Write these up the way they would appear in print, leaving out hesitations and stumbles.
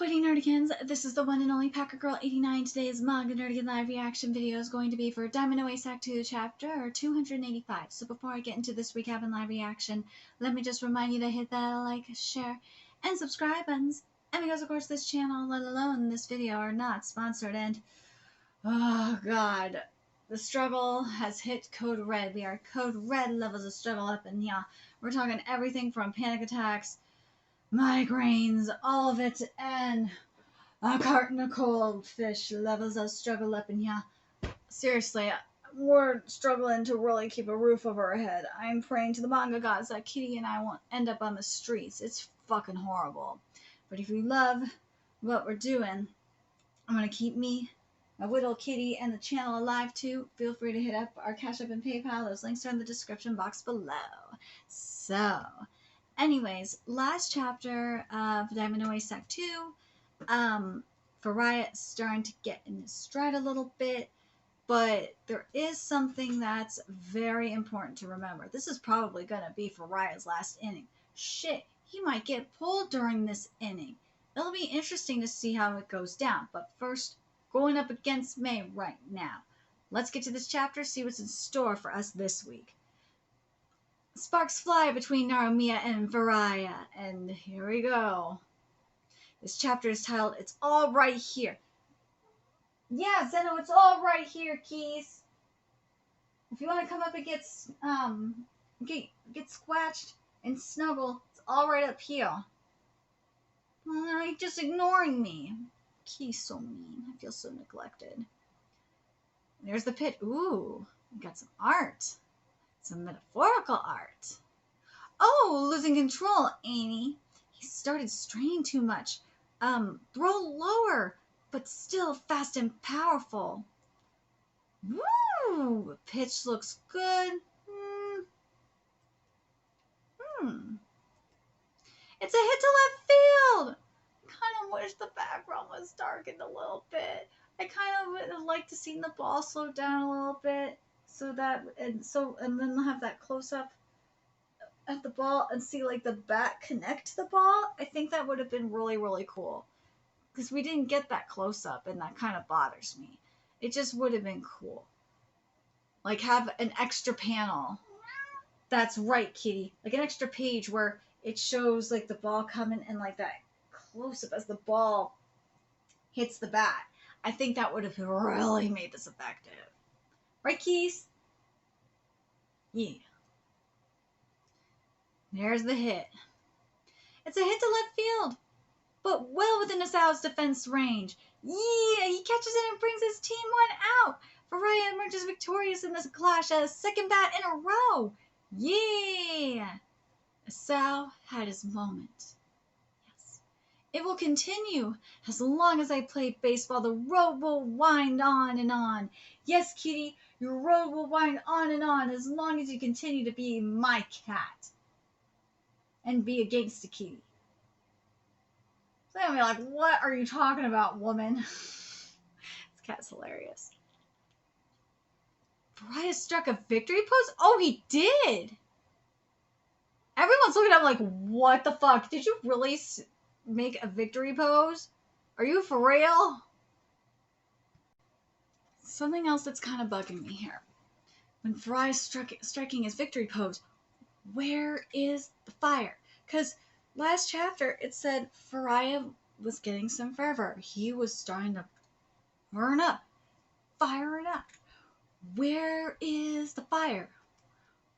Buddy Nerdigans, this is the one and only Packer Girl 89. Today's Manga Nerdigan live reaction video is going to be for Diamond Ace Act 2 chapter 285. So before I get into this recap and live reaction, let me just remind you to hit that like, share, and subscribe buttons. And because of course this channel, let alone this video, are not sponsored, and oh god, the struggle has hit code red. We are code red levels of struggle up, and yeah, we're talking everything from panic attacks, migraines, all of it, and a carton of cold fish levels of struggle up in here. Seriously, we're struggling to really keep a roof over our head. I'm praying to the manga gods that Kitty and I won't end up on the streets. It's fucking horrible. But if you love what we're doing, I'm gonna keep me, my little kitty, and the channel alive too. Feel free to hit up our Cash App and PayPal. Those links are in the description box below. So, anyways, last chapter of Diamond Ace Act 2, Faraya is starting to get in his stride a little bit, but there is something that's very important to remember. This is probably going to be Faraya's last inning. Shit, he might get pulled during this inning. It'll be interesting to see how it goes down, but first, going up against May right now. Let's get to this chapter, see what's in store for us this week. Sparks fly between Narumiya and Faraya, and here we go. This chapter is titled, It's All Right Here. Yeah, Zeno, it's all right here, Keys. If you want to come up and get squatched and snuggle, it's all right up here. Well, you're just ignoring me. Keys so mean. I feel so neglected. There's the pit. Ooh, we got some art. Some metaphorical art. Oh, losing control, Amy. He started straining too much. Throw lower, but still fast and powerful. Woo! Pitch looks good. It's a hit to left field. Kind of wish the background was darkened a little bit. I kind of would have liked to see the ball slow down a little bit, so that and then have that close up at the ball and see like the bat connect to the ball. I think that would have been really, really cool, because we didn't get that close up, and that kind of bothers me. It just would have been cool, like have an extra panel. That's right, Kitty. Like an extra page where it shows like the ball coming and like that close up as the ball hits the bat. I think that would have really made this effective. Right, Keys? Yeah. There's the hit. It's a hit to left field, but well within Asao's defense range. Yeah, he catches it and brings his team one out. Faraya emerges victorious in this clash as second bat in a row. Yeah! Asao had his moment. Yes. It will continue. As long as I play baseball, the road will wind on and on. Yes, Kitty, your road will wind on and on as long as you continue to be my cat. And be a gangsta kitty. So I'm like, what are you talking about, woman? This cat's hilarious. Faraya struck a victory pose? Oh, he did! Everyone's looking at him like, what the fuck? Did you really make a victory pose? Are you for real? Something else that's kind of bugging me here. When Faraya striking his victory pose, where is the fire? Because last chapter it said Faraya was getting some fervor. He was starting to burn up, fire it up. Where is the fire?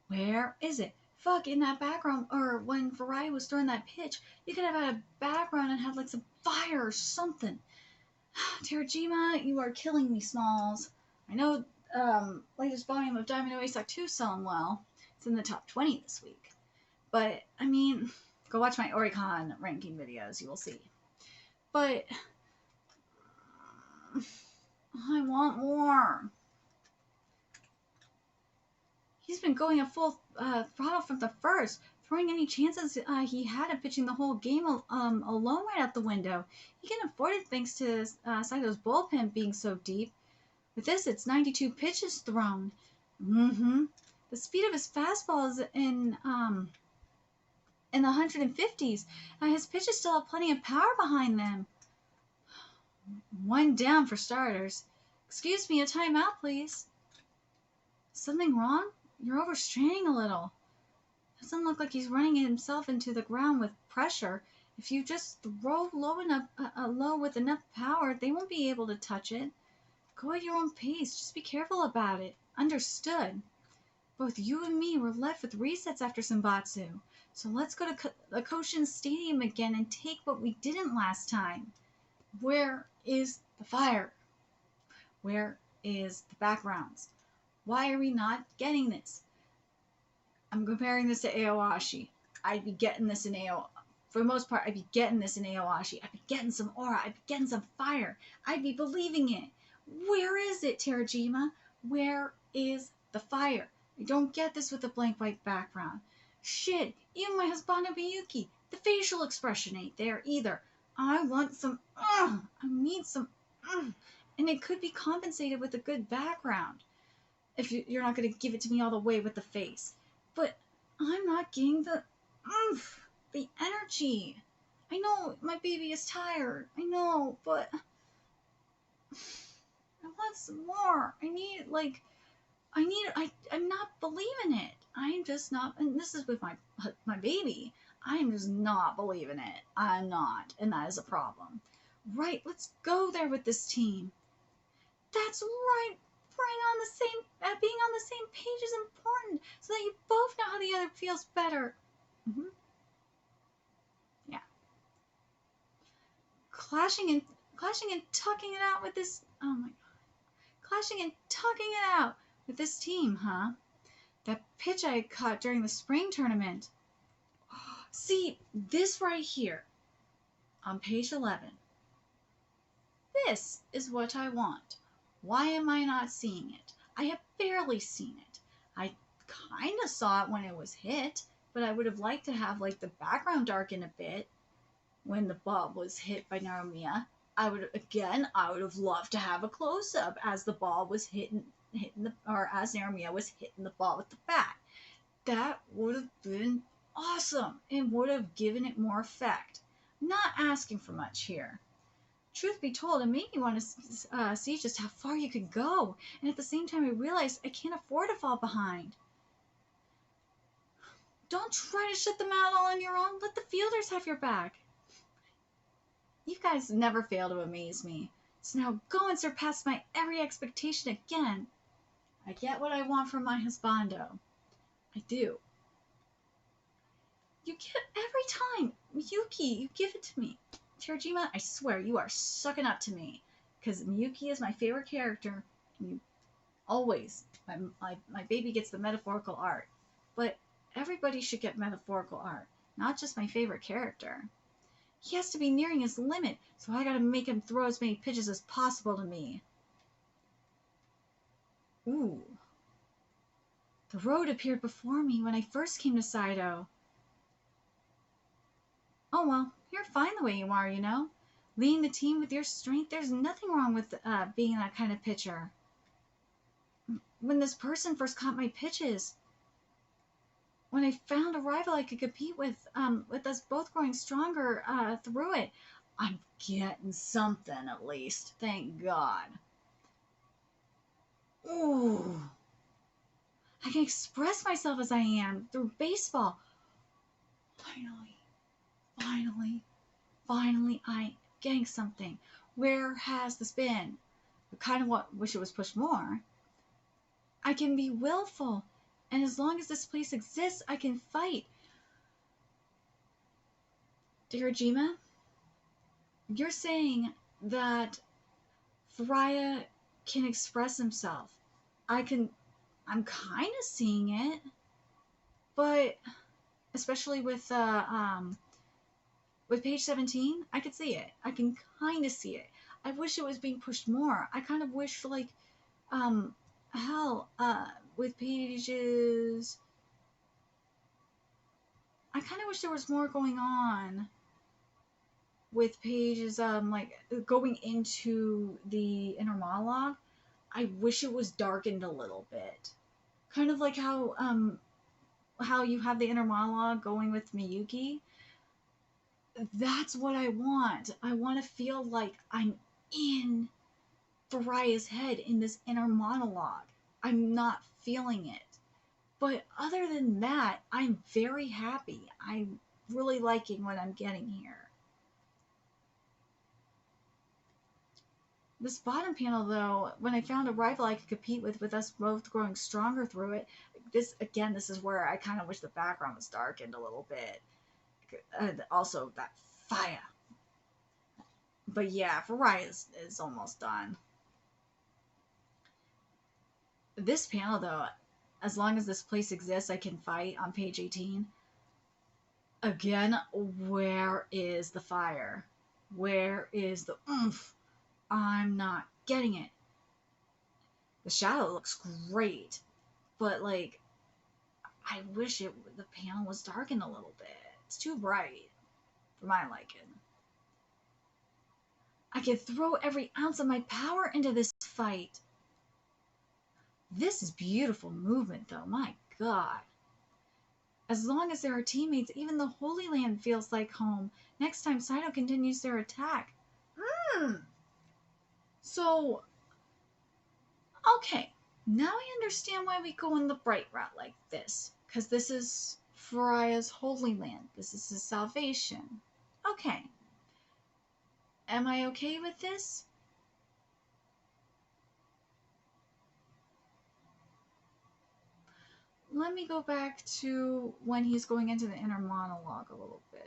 Where is it? Fuck, in that background, or when Faraya was throwing that pitch, you could have had a background and had like some fire or something. Terajima, you are killing me, Smalls. I know latest volume of Diamond Ace Act 2 selling well. It's in the top 20 this week. But, I mean, go watch my Oricon ranking videos, you will see. But, I want more. He's been going at full throttle from the first, throwing any chances he had of pitching the whole game alone right out the window. He can afford it thanks to Saito's bullpen being so deep. With this, it's 92 pitches thrown. The speed of his fastball is in the 150s. His pitches still have plenty of power behind them. One down for starters. Excuse me, a timeout, please. Something wrong? You're overstraining a little. Doesn't look like he's running himself into the ground with pressure. If you just throw low with enough power, they won't be able to touch it. Go at your own pace. Just be careful about it. Understood. Both you and me were left with resets after Senbatsu. So let's go to the Koshin Stadium again and take what we didn't last time. Where is the fire? Where is the backgrounds? Why are we not getting this? I'm comparing this to Aoashi. I'd be getting this in Aoashi. For the most part, I'd be getting this in Aoashi. I'd be getting some aura. I'd be getting some fire. I'd be believing it. Where is it, Terajima? Where is the fire? I don't get this with a blank white background. Shit, even my husband Miyuki, the facial expression ain't there either. I want some, I need some, and it could be compensated with a good background. If you're not going to give it to me all the way with the face. But I'm not getting the energy. I know my baby is tired. I know, but I want some more. I'm not believing it. I'm just not, and this is with my baby. I am just not believing it. I'm not, and that is a problem. Right, let's go there with this team. That's right. Being on the same page is important, so that you both know how the other feels better. Yeah. Clashing and tucking it out with this. Oh my god. Clashing and tucking it out with this team, huh? That pitch I had caught during the spring tournament. See, this right here, on page 11. This is what I want. Why am I not seeing it? I have barely seen it. I kind of saw it when it was hit, but I would have liked to have like the background darken a bit when the ball was hit by Narumiya. I would have loved to have a close up as the ball was as Narumiya was hitting the ball with the bat. That would have been awesome and would have given it more effect. I'm not asking for much here. Truth be told, it made me want to see just how far you could go, and at the same time I realized I can't afford to fall behind. Don't try to shut them out all on your own. Let the fielders have your back. You guys never fail to amaze me, so now go and surpass my every expectation again. I get what I want from my husbando. I do. You get every time. Miyuki, you give it to me. Terajima, I swear you are sucking up to me, because Miyuki is my favorite character, and you always, my baby gets the metaphorical art, but everybody should get metaphorical art, not just my favorite character. He has to be nearing his limit, so I gotta make him throw as many pitches as possible to me. Ooh. The road appeared before me when I first came to Saido. Oh well, you're fine the way you are, you know. Leading the team with your strength, there's nothing wrong with being that kind of pitcher. When this person first caught my pitches, when I found a rival I could compete with us both growing stronger through it, I'm getting something at least. Thank God. Ooh. I can express myself as I am through baseball. Finally, I'm getting something. Where has this been? I kind of wish it was pushed more. I can be willful, and as long as this place exists, I can fight. Hirajima, you're saying that Firaya can express himself. I'm kind of seeing it, but especially with page 17, I could see it. I can kind of see it. I wish it was being pushed more. I kind of wish, like, with pages, I kind of wish there was more going on with pages, like, going into the inner monologue. I wish it was darkened a little bit. Kind of like how you have the inner monologue going with Miyuki. That's what I want. I want to feel like I'm in Fariah's head in this inner monologue. I'm not feeling it. But other than that, I'm very happy. I'm really liking what I'm getting here. This bottom panel, though, when I found a rival I could compete with us both growing stronger through it, this is where I kind of wish the background was darkened a little bit. Also, that fire. But yeah, Fariah is almost done. This panel, though, as long as this place exists, I can fight on page 18. Again, where is the fire? Where is the oomph? I'm not getting it. The shadow looks great, but like, I wish the panel was darkened a little bit. It's too bright for my liking. I can throw every ounce of my power into this fight. This is beautiful movement, though. My God. As long as there are teammates, even the Holy Land feels like home. Next time Saito continues their attack. So, okay. Now I understand why we go in the bright route like this. Because this is Fariah's Holy Land. This is his salvation. Okay. Am I okay with this? Let me go back to when he's going into the inner monologue a little bit.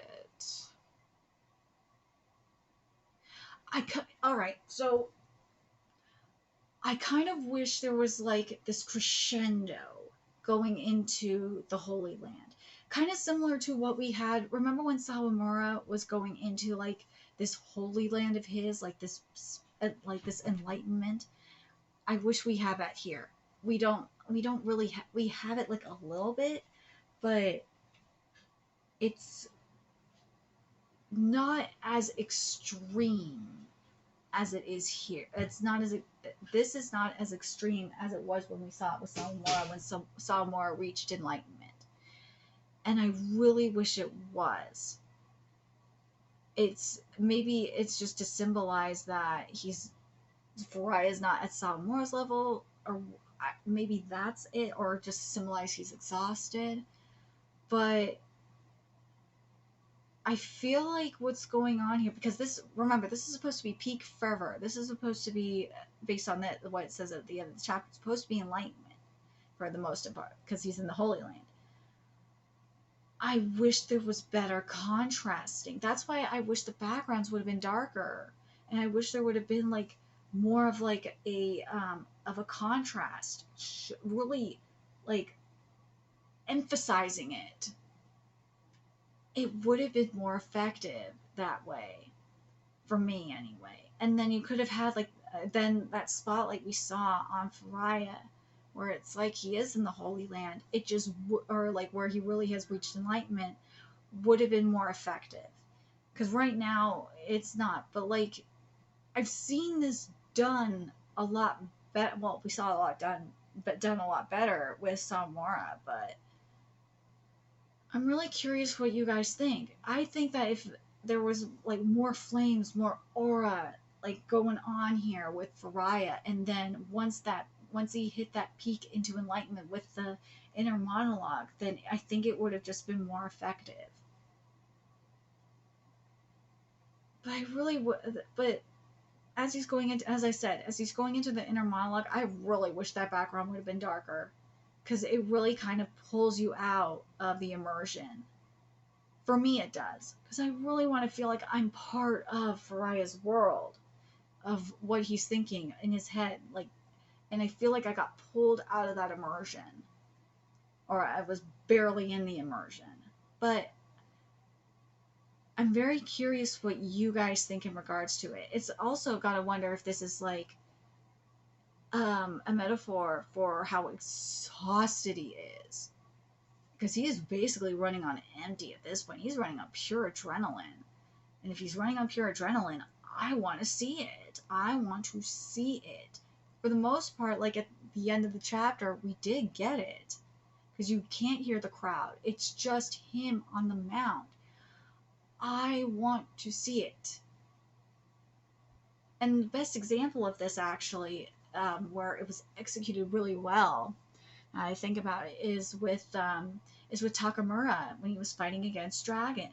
Alright, so I kind of wish there was like this crescendo going into the Holy Land. Kind of similar to what we had. Remember when Sawamura was going into like this Holy Land of his, like this enlightenment? I wish we had that here. We don't really we have it like a little bit, but it's not as extreme as it is here. It's not as this is not as extreme as it was when we saw it with Sawamura, when Sawamura reached enlightenment. And I really wish it was. Maybe it's just to symbolize that Fariah is not at Sawamura's level, or maybe that's it, or just symbolize he's exhausted. But I feel like what's going on here, because remember, this is supposed to be peak fervor. This is supposed to be, based on what it says at the end of the chapter, it's supposed to be enlightenment for the most part, because he's in the Holy Land. I wish there was better contrasting. That's why I wish the backgrounds would have been darker, and I wish there would have been like more of like a contrast, really like emphasizing it. It would have been more effective that way, for me anyway. And then you could have had like then that spotlight we saw on Fariah, where it's like he is in the Holy Land. It just or like where he really has reached enlightenment would have been more effective. Because right now it's not. But like I've seen this done a lot better. Well, we saw a lot done a lot better with Samora, but I'm really curious what you guys think. I think that if there was like more flames, more aura like going on here with Fariah, and then once he hit that peak into enlightenment with the inner monologue, then I think it would have just been more effective. But I really would. But as he's going into, as I said, as he's going into the inner monologue, I really wish that background would have been darker, because it really kind of pulls you out of the immersion. For me, it does, because I really want to feel like I'm part of Fariah's world, of what he's thinking in his head, like, and I feel like I got pulled out of that immersion, or I was barely in the immersion. But I'm very curious what you guys think in regards to it. It's also got to wonder if this is like a metaphor for how exhausted he is, because he is basically running on empty at this point. He's running on pure adrenaline, and if he's running on pure adrenaline, I want to see it. I want to see it. For the most part, like at the end of the chapter, we did get it, because you can't hear the crowd. It's just him on the mound. I want to see it. And the best example of this, actually, where it was executed really well, I think about it, is with Takamura when he was fighting against Dragon.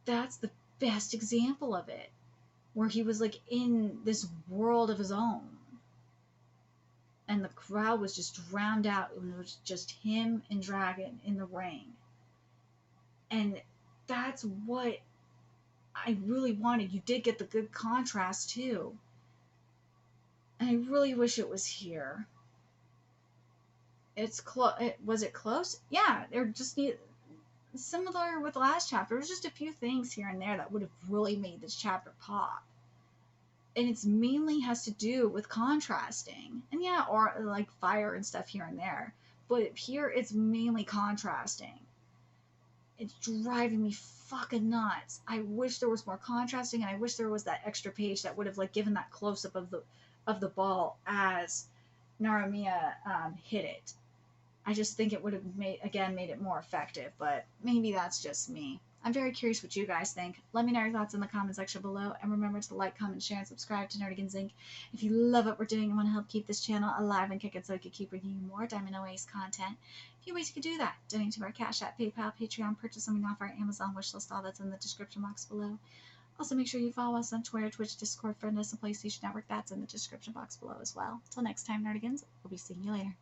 That's the best example of it, where he was like in this world of his own, and the crowd was just drowned out. It was just him and Dragon in the ring, and that's what I really wanted. You did get the good contrast too, and I really wish it was here. It's close. Was it close? Yeah, there just need similar with the last chapter. There's just a few things here and there that would have really made this chapter pop. And it's mainly has to do with contrasting. And yeah, or like fire and stuff here and there. But here it's mainly contrasting. It's driving me fucking nuts. I wish there was more contrasting, and I wish there was that extra page that would have like given that close up of the ball as Naramiya hit it. I just think it would have made it more effective, but maybe that's just me. I'm very curious what you guys think. Let me know your thoughts in the comment section below, and remember to like, comment, share, and subscribe to Nerdigans Inc. If you love what we're doing and want to help keep this channel alive and kicking so I can keep bringing you more Diamond Oasis content, a few ways you could do that: donate to our Cash App, PayPal, Patreon, purchase something off our Amazon wishlist, all that's in the description box below. Also, make sure you follow us on Twitter, Twitch, Discord, friend us, and PlayStation Network. That's in the description box below as well. Till next time, Nerdigans, we'll be seeing you later.